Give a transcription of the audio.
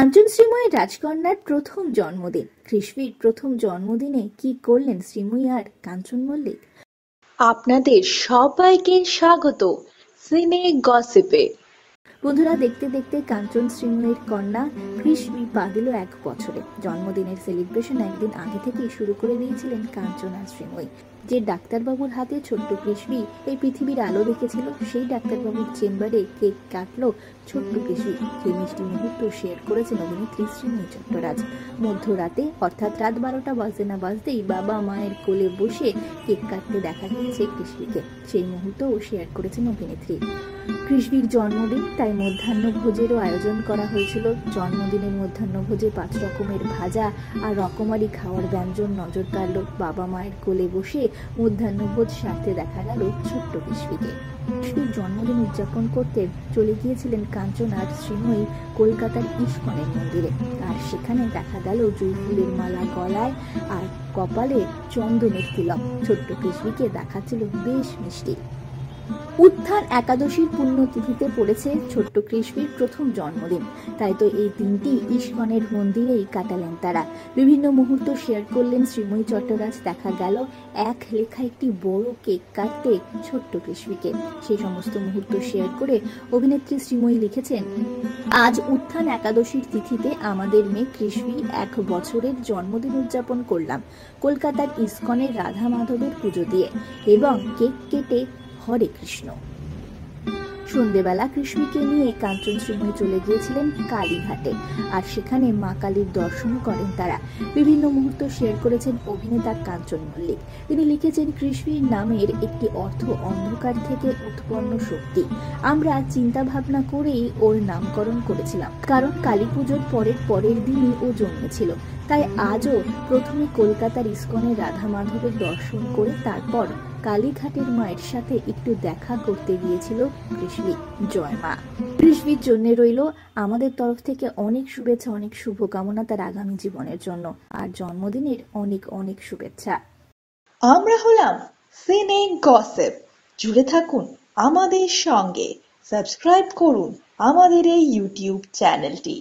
কাঞ্চন শ্রীময়ী রাজকন্যার প্রথম জন্মদিন। কৃষ্ণীর প্রথম জন্মদিনে কি করলেন শ্রীময়ী আর কাঞ্চন মল্লিক? আপনাদের সবাইকে স্বাগত সিনে গসিপে। বন্ধুরা, দেখতে দেখতে কাঞ্চন শ্রীময়ীর কন্যা কৃষ্ণী পা দিল 1 বছরে। জন্মদিনের সেলিব্রেশন একদিন আগে থেকেই শুরু করে দিয়েছিলেন কাঞ্চন আর শ্রীময়ী। যে ডাক্তারবাবুর হাতে ছোট্ট কৃষ্ণী এই পৃথিবীর আলো দেখেছিল, সেই ডাক্তারবাবুর চেম্বারে কেক কাটলো ছোট্ট কৃষ্ণী। সেই মিষ্টি মুহূর্ত শেয়ার করেছেন অভিনেত্রী শ্রীময়ী চট্টরাজ। মধ্যরাতে অর্থাৎ রাত 12টা বাজতে না বাজতেই বাবা মায়ের কোলে বসে কেক কাটতে দেখা গিয়েছে কৃষ্ণীকে। সেই মুহূর্তও শেয়ার করেছেন অভিনেত্রী। কৃষ্ণীর জন্মদিন, তাই মধ্যাহ্নভোজেরও আয়োজন করা হয়েছিল। জন্মদিনের মধ্যাহ্নভোজে 5 রকমের ভাজা আর রকমারি খাওয়ার ব্যঞ্জন নজর কাড়ল। বাবা মায়ের কোলে বসে মধ্যাহ্নভোজ সারতে দেখা গেল ছোট্ট কৃষ্ণীকে। কৃষ্ণীর জন্মদিন উদযাপন করতে চলে গিয়েছিলেন কাঞ্চন আর শ্রীময়ী কলকাতার ইস্কনের মন্দিরে। আর সেখানে দেখা গেল জুঁই ফুলের মালা গলায় আর কপালে চন্দনের তিলক। ছোট্ট কৃষ্ণীকে দেখাচ্ছিল বেশ মিষ্টি। উত্থান একাদশীর পুণ্যতিথিতে পড়েছে ছোট্ট কৃষ্ণীর প্রথম জন্মদিন, তাই তো এই দিনটি ইস্কনের মন্দিরেই কাটালেন তারা। বিভিন্ন মুহূর্ত শেয়ার করলেন শ্রীময়ী চট্টরাজ। দেখা গেল এক লেখা একটি বড় কেক কাটতে ছোট্ট কৃষ্ণীকে। সেই সমস্ত মুহূর্ত শেয়ার করে অভিনেত্রী শ্রীময়ী লিখেছেন, আজ উত্থান একাদশীর তিথিতে আমাদের মেয়ে কৃষ্ণী 1 বছরের জন্মদিন উদযাপন করলাম কলকাতার ইস্কনের রাধা মাধবের পুজো দিয়ে এবং কেক কেটে। হরে কৃষ্ণ। সন্ধ্যেবেলা কৃষ্ণীকে নিয়ে কাঞ্চন শ্রীময়ী চলে গিয়েছিলেন কালীঘাটে, আর সেখানে মা কালীর দর্শন করেন তারা। বিভিন্ন মুহূর্ত শেয়ার করেছেন অভিনেতা কাঞ্চন মল্লিক। তিনি লিখেছেন, কৃষ্ণীর নামের একটি অর্থ অন্ধকার থেকে উৎপন্ন শক্তি। আমরা চিন্তা ভাবনা করেই ওর নামকরণ করেছিলাম, কারণ কালী পুজোর পরের দিনই ও জন্মেছিল। তাই আজও প্রথমে কলকাতার ইস্কনের রাধা মাধবের দর্শন করে তারপর কালীঘাটের মায়ের সাথে একটু দেখা করতে গিয়েছিল কৃষ্ণী। জয় মা। কৃষ্ণীর জন্য রইল আমাদের তরফ থেকে অনেক শুভেচ্ছা, অনেক শুভকামনা তার আগামী জীবনের জন্য, আর জন্মদিনের অনেক অনেক শুভেচ্ছা। আমরা হলাম সিনে গসিপ। জুড়ে থাকুন আমাদের সঙ্গে, সাবস্ক্রাইব করুন আমাদের এই ইউটিউব চ্যানেলটি।